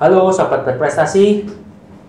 Halo Sobat Berprestasi,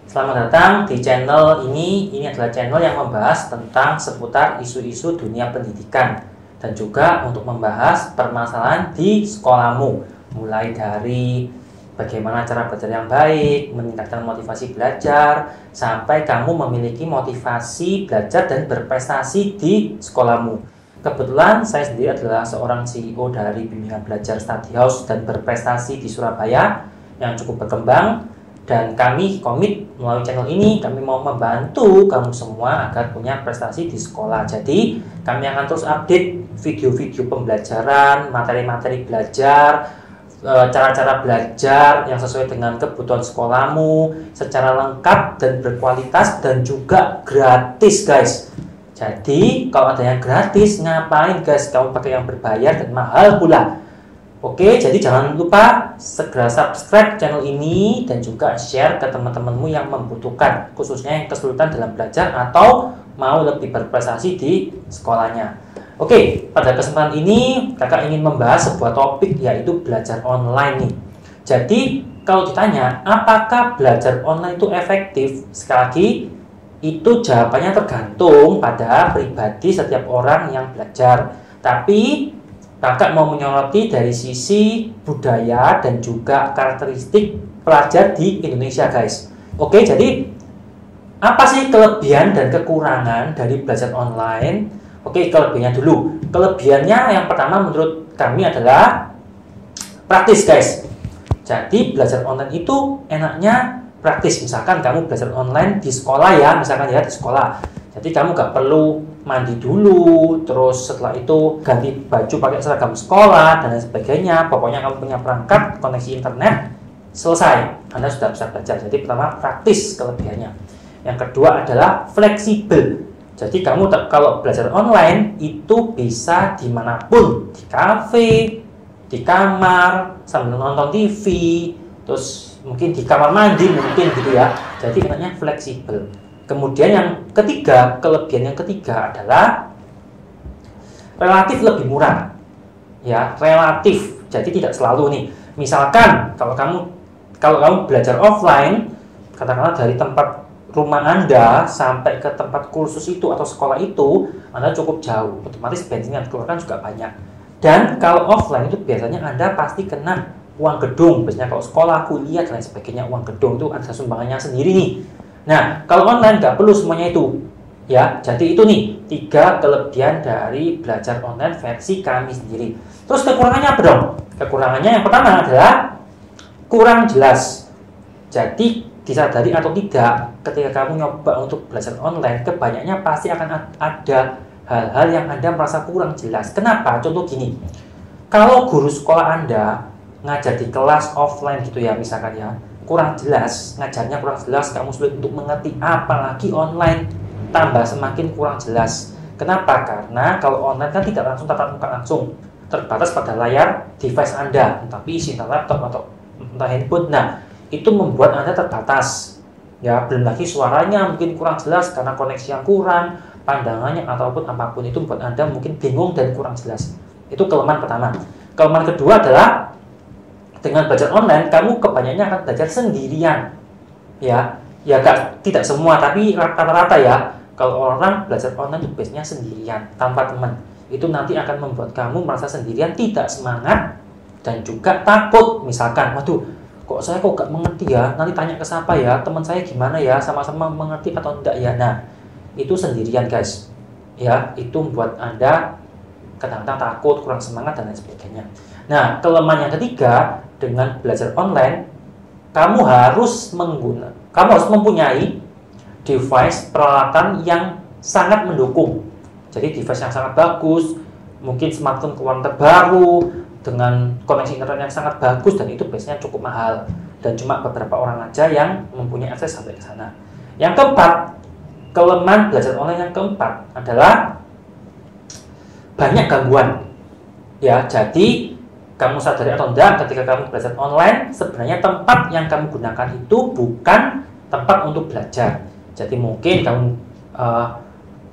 selamat datang di channel ini. Ini adalah channel yang membahas tentang seputar isu-isu dunia pendidikan dan juga untuk membahas permasalahan di sekolahmu, mulai dari bagaimana cara belajar yang baik, meningkatkan motivasi belajar, sampai kamu memiliki motivasi belajar dan berprestasi di sekolahmu. Kebetulan saya sendiri adalah seorang CEO dari Bimbingan Belajar Study House dan Berprestasi di Surabaya yang cukup berkembang, dan kami komit melalui channel ini kami mau membantu kamu semua agar punya prestasi di sekolah. Jadi kami akan terus update video-video pembelajaran, materi-materi belajar, cara-cara belajar yang sesuai dengan kebutuhan sekolahmu secara lengkap dan berkualitas dan juga gratis, guys. Jadi kalau ada yang gratis, ngapain guys kamu pakai yang berbayar dan mahal pula? Oke, jadi jangan lupa segera subscribe channel ini dan juga share ke teman-temanmu yang membutuhkan, khususnya yang kesulitan dalam belajar atau mau lebih berprestasi di sekolahnya. Oke, pada kesempatan ini kakak ingin membahas sebuah topik, yaitu belajar online nih. Jadi kalau ditanya apakah belajar online itu efektif, sekali lagi itu jawabannya tergantung pada pribadi setiap orang yang belajar. Tapi kakak mau menyoroti dari sisi budaya dan juga karakteristik pelajar di Indonesia, guys. Oke, jadi apa sih kelebihan dan kekurangan dari belajar online? Oke, kelebihannya dulu. Kelebihannya yang pertama menurut kami adalah praktis, guys. Jadi belajar online itu enaknya praktis. Misalkan kamu belajar online di sekolah ya, misalkan ya di sekolah. Jadi kamu gak perlu mandi dulu, terus setelah itu ganti baju pakai seragam sekolah dan lain sebagainya. Pokoknya kamu punya perangkat, koneksi internet, selesai, Anda sudah bisa belajar. Jadi pertama praktis kelebihannya. Yang kedua adalah fleksibel. Jadi kamu kalau belajar online itu bisa dimanapun, di kafe, di kamar, sambil nonton TV, terus mungkin di kamar mandi mungkin gitu ya. Jadi katanya fleksibel. Kemudian yang ketiga, kelebihan yang ketiga adalah relatif lebih murah. Ya, relatif. Jadi tidak selalu nih. Misalkan kalau kamu belajar offline, katakanlah dari tempat rumah Anda sampai ke tempat kursus itu atau sekolah itu, Anda cukup jauh. Otomatis bensin yang dikeluarkan juga banyak. Dan kalau offline itu biasanya Anda pasti kena uang gedung, biasanya kalau sekolah, kuliah, dan lain sebagainya, uang gedung itu ada sumbangannya sendiri nih. Nah, kalau online nggak perlu semuanya itu, ya. Jadi itu nih 3 kelebihan dari belajar online versi kami sendiri. Terus kekurangannya apa dong? Kekurangannya yang pertama adalah kurang jelas. Jadi disadari atau tidak, ketika kamu nyoba untuk belajar online, kebanyakannya pasti akan ada hal-hal yang Anda merasa kurang jelas. Kenapa? Contoh gini, kalau guru sekolah Anda ngajar di kelas offline gitu ya, misalkan ya, kurang jelas, ngajarnya kurang jelas, kamu sulit untuk mengerti, apalagi online, tambah semakin kurang jelas. Kenapa? Karena kalau online kan tidak langsung tatap muka langsung, terbatas pada layar device Anda, entah PC, entah laptop, atau entah handphone. Nah, itu membuat Anda terbatas. Ya, belum lagi suaranya mungkin kurang jelas karena koneksi yang kurang, pandangannya ataupun apapun itu membuat Anda mungkin bingung dan kurang jelas. Itu kelemahan pertama. Kelemahan kedua adalah dengan belajar online, kamu kebanyakannya akan belajar sendirian, ya, tidak semua, tapi rata-rata ya. Kalau orang belajar online itu biasanya sendirian, tanpa teman. Itu nanti akan membuat kamu merasa sendirian, tidak semangat, dan juga takut. Misalkan, waduh, saya gak mengerti ya, nanti tanya ke siapa ya, teman saya gimana ya, sama-sama mengerti atau enggak ya. Nah, itu sendirian, guys. Ya, itu membuat Anda kadang-kadang takut, kurang semangat, dan lain sebagainya. Nah, kelemahan yang ketiga, dengan belajar online, kamu harus mempunyai device peralatan yang sangat mendukung. Jadi device yang sangat bagus, mungkin smartphone keluaran terbaru dengan koneksi internet yang sangat bagus, dan itu biasanya cukup mahal dan cuma beberapa orang aja yang mempunyai akses sampai ke sana. Yang keempat, kelemahan belajar online yang keempat adalah banyak gangguan. Ya, jadi kamu sadari atau enggak, ketika kamu belajar online, sebenarnya tempat yang kamu gunakan itu bukan tempat untuk belajar. Jadi mungkin kamu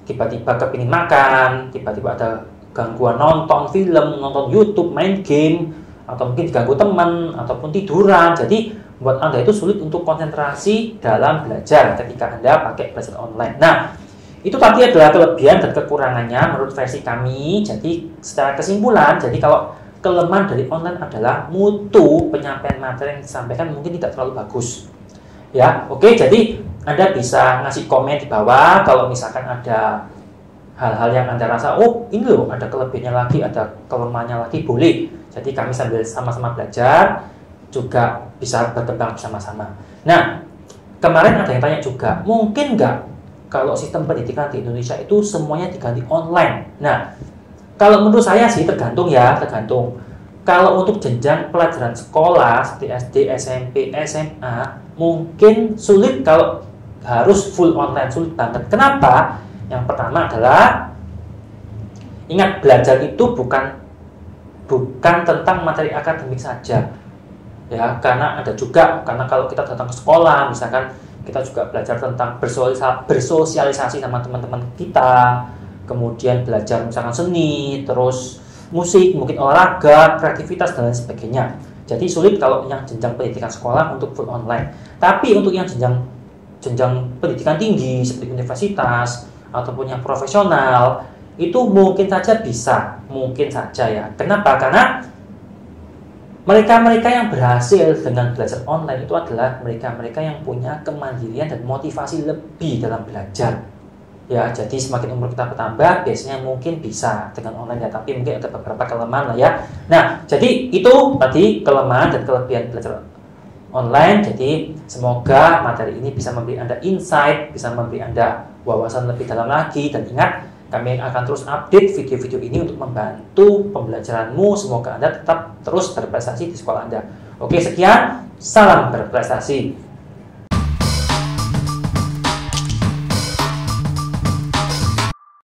tiba-tiba kepingin makan, tiba-tiba ada gangguan nonton film, nonton YouTube, main game, atau mungkin diganggu teman, ataupun tiduran. Jadi membuat Anda itu sulit untuk konsentrasi dalam belajar ketika Anda pakai belajar online. Nah, itu tadi adalah kelebihan dan kekurangannya menurut versi kami. Jadi, secara kesimpulan, jadi kalau kelemahan dari online adalah mutu penyampaian materi yang disampaikan mungkin tidak terlalu bagus. Ya, oke, jadi Anda bisa ngasih komen di bawah kalau misalkan ada hal-hal yang Anda rasa, oh ini loh ada kelebihannya lagi, ada kelemahannya lagi, boleh. Jadi kami sambil sama-sama belajar, juga bisa berkembang bersama-sama. Nah, kemarin ada yang tanya juga, mungkin nggak kalau sistem pendidikan di Indonesia itu semuanya diganti online? Nah, kalau menurut saya sih tergantung ya, tergantung. Kalau untuk jenjang pelajaran sekolah seperti SD, SMP, SMA, mungkin sulit kalau harus full online, sulit banget. Kenapa? Yang pertama adalah, ingat belajar itu bukan tentang materi akademik saja. Ya, karena ada juga, karena kalau kita datang ke sekolah, misalkan kita juga belajar tentang bersosialisasi sama teman-teman kita, kemudian belajar misalkan seni, terus musik, mungkin olahraga, kreativitas, dan lain sebagainya. Jadi sulit kalau yang jenjang pendidikan sekolah untuk full online. Tapi untuk yang jenjang pendidikan tinggi seperti universitas ataupun yang profesional, itu mungkin saja bisa, mungkin saja ya. Kenapa? Karena mereka-mereka yang berhasil dengan belajar online itu adalah mereka-mereka yang punya kemandirian dan motivasi lebih dalam belajar. Ya, jadi semakin umur kita bertambah, biasanya mungkin bisa dengan online ya, tapi mungkin ada beberapa kelemahan lah ya. Nah, jadi itu tadi kelemahan dan kelebihan belajar online. Jadi semoga materi ini bisa memberi Anda insight, bisa memberi Anda wawasan lebih dalam lagi, dan ingat, kami akan terus update video-video ini untuk membantu pembelajaranmu. Semoga Anda tetap terus berprestasi di sekolah Anda. Oke, sekian, salam berprestasi.